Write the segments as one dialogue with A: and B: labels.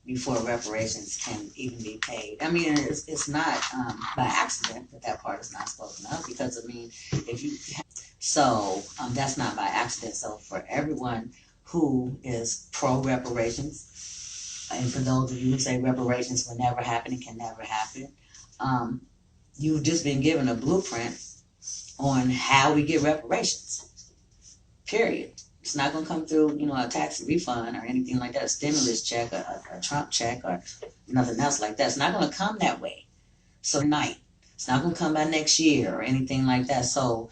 A: before reparations can even be paid. I mean, it's not by accident that that part is not spoken of because I mean, if you so that's not by accident. So for everyone who is pro reparations, and for those of you who say reparations will never happen and can never happen, um, you've just been given a blueprint on how we get reparations. Period. It's not going to come through, a tax refund or anything like that, a stimulus check, a Trump check, or nothing else like that. It's not going to come that way. So night. It's not going to come by next year or anything like that. So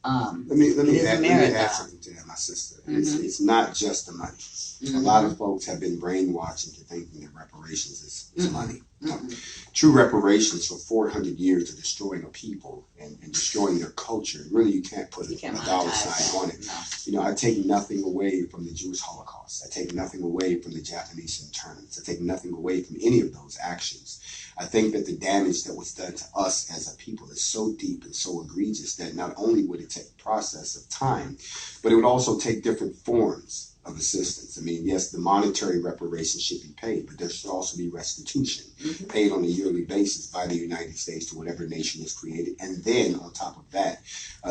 B: let me add something to that, my sister. Mm-hmm. It's not just the money. Mm-hmm. A lot of folks have been brainwashed into thinking that reparations is mm-hmm. money. Mm-hmm. True reparations for 400 years of destroying a people and destroying their culture. Really, you can't put a dollar sign on it. No. I take nothing away from the Jewish Holocaust. I take nothing away from the Japanese internments. I take nothing away from any of those actions. I think that the damage that was done to us as a people is so deep and so egregious that not only would it take a process of time, but it would also take different forms of assistance. I mean, yes, the monetary reparations should be paid, but there should also be restitution mm-hmm. paid on a yearly basis by the United States to whatever nation is created. And then on top of that,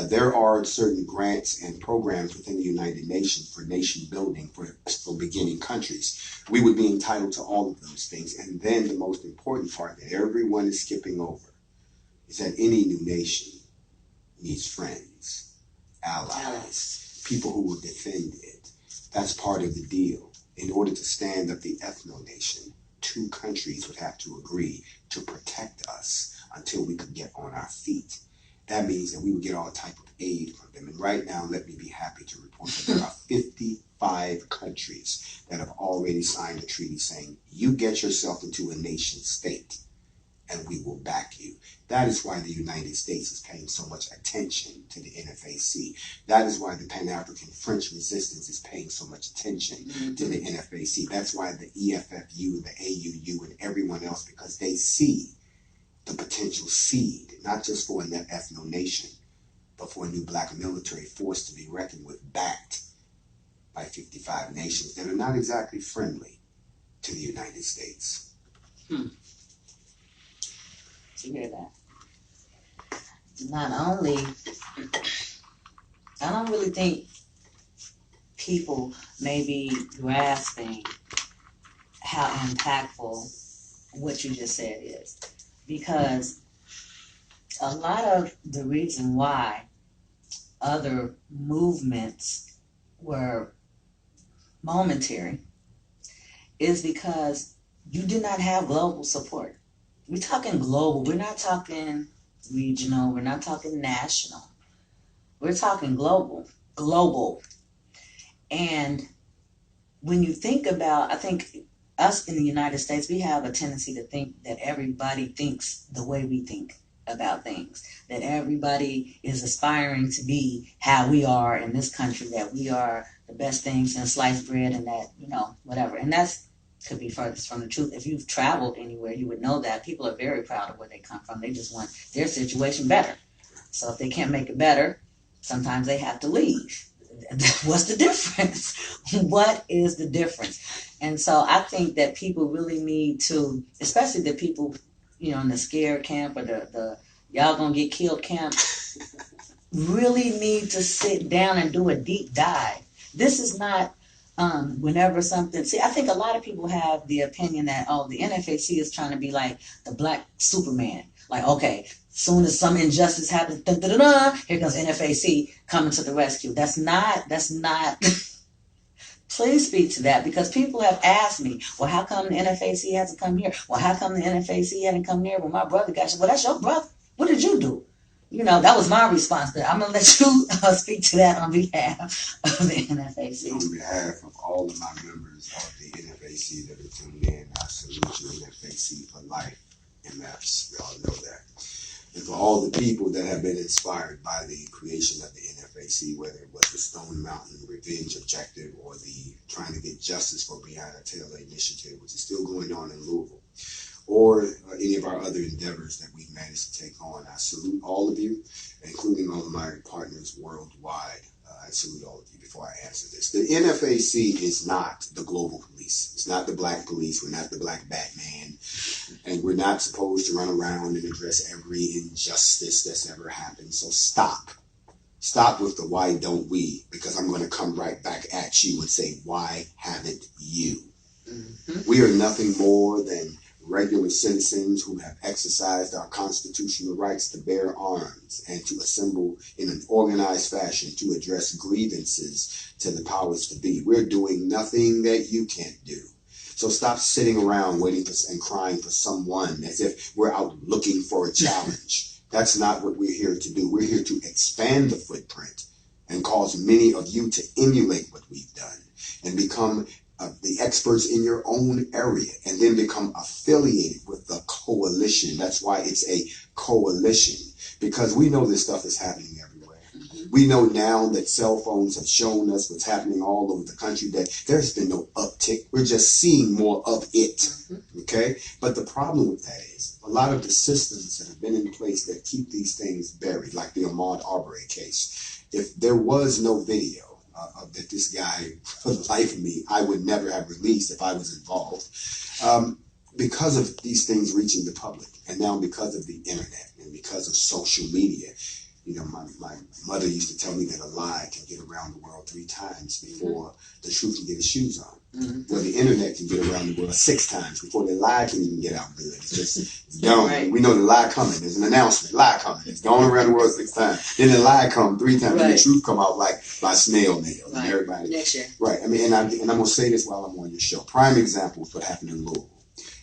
B: there are certain grants and programs within the United Nations for nation building for beginning countries. We would be entitled to all of those things. And then the most important part that everyone is skipping over is that any new nation needs friends, allies, people who will defend it. That's part of the deal. In order to stand up the ethno-nation, two countries would have to agree to protect us until we could get on our feet. That means that we would get all type of aid from them. And right now, let me be happy to report that there are 55 countries that have already signed a treaty saying, you get yourself into a nation state and we will back you. That is why the United States is paying so much attention to the NFAC. That is why the Pan-African French Resistance is paying so much attention mm-hmm. to the NFAC. That's why the EFFU, the AUU, and everyone else, because they see the potential seed, not just for an ethno-nation, but for a new black military force to be reckoned with, backed by 55 nations that are not exactly friendly to the United States.
A: You hear that? Not only, I don't really think people may be grasping how impactful what you just said is. Because a lot of the reason why other movements were momentary is because you did not have global support. We're talking global. We're not talking regional. We're not talking national. We're talking global. Global. And when you think about, I think us in the United States, we have a tendency to think that everybody thinks the way we think about things. That everybody is aspiring to be how we are in this country, that we are the best things in sliced bread and that, whatever. And that's could be furthest from the truth. If you've traveled anywhere, you would know that people are very proud of where they come from. They just want their situation better. So if they can't make it better, sometimes they have to leave. What's the difference? What is the difference? And so I think that people really need to, especially the people, in the scare camp or the y'all gonna get killed camp, really need to sit down and do a deep dive. This is not whenever something, I think a lot of people have the opinion that, the NFAC is trying to be like the black Superman. Like, okay, soon as some injustice happens, here comes NFAC coming to the rescue. That's not, please speak to that, because people have asked me, well, how come the NFAC hasn't come here? Well, how come the NFAC hadn't come here when my brother got shot? Well, that's your brother. What did you do? That was my response, but I'm going to let you speak to that on behalf of the NFAC.
B: On behalf of all of my members of the NFAC that are tuned in, I salute you, NFAC for life, MFs, we all know that. And for all the people that have been inspired by the creation of the NFAC, whether it was the Stone Mountain Revenge Objective or the trying to get justice for Breonna Taylor initiative, which is still going on in Louisville, or any of our other endeavors that we've managed to take on. I salute all of you, including all of my partners worldwide. I salute all of you before I answer this. The NFAC is not the global police. It's not the black police. We're not the black Batman. And we're not supposed to run around and address every injustice that's ever happened. So stop. Stop with the why don't we? Because I'm going to come right back at you and say, why haven't you? Mm-hmm. We are nothing more than regular citizens who have exercised our constitutional rights to bear arms and to assemble in an organized fashion to address grievances to the powers to be. We're doing nothing that you can't do. So stop sitting around waiting for and crying for someone as if we're out looking for a challenge. That's not what we're here to do. We're here to expand the footprint and cause many of you to emulate what we've done and become the experts in your own area, and then become affiliated with the coalition. That's why it's a coalition, because we know this stuff is happening everywhere. Mm-hmm. We know now that cell phones have shown us what's happening all over the country, that there's been no uptick. We're just seeing more of it. Mm-hmm. Okay? But the problem with that is a lot of the systems that have been in place that keep these things buried, like the Ahmaud Arbery case, if there was no video that this guy, for the life of me, I would never have released if I was involved, because of these things reaching the public, and now because of the internet and because of social media. You know, my mother used to tell me that a lie can get around the world 3 times before the truth can get its shoes on. Mm-hmm. Well, the internet can get around the world 6 times before the lie can even get out good. It's just, it's gone. Right. We know the lie coming. There's an announcement, lie coming. It's going around the world 6 times. Then the lie come 3 times. Right. And the truth come out like by snail mail. Right. And everybody. Next year. Right. I mean, and I'm going to say this while I'm on your show. Prime example is what happened in Louisville.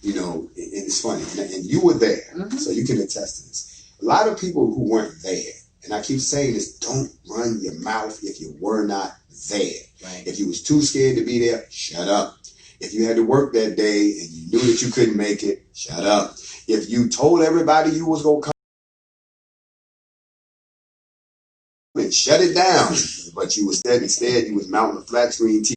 B: You know, and it's funny. And you were there, mm-hmm. so you can attest to this. A lot of people who weren't there, and I keep saying this, don't run your mouth if you were not there. Right. If you was too scared to be there, shut up. If you had to work that day and you knew that you couldn't make it, shut up. If you told everybody you was going to come and shut it down, but you instead you was mounting a flat screen TV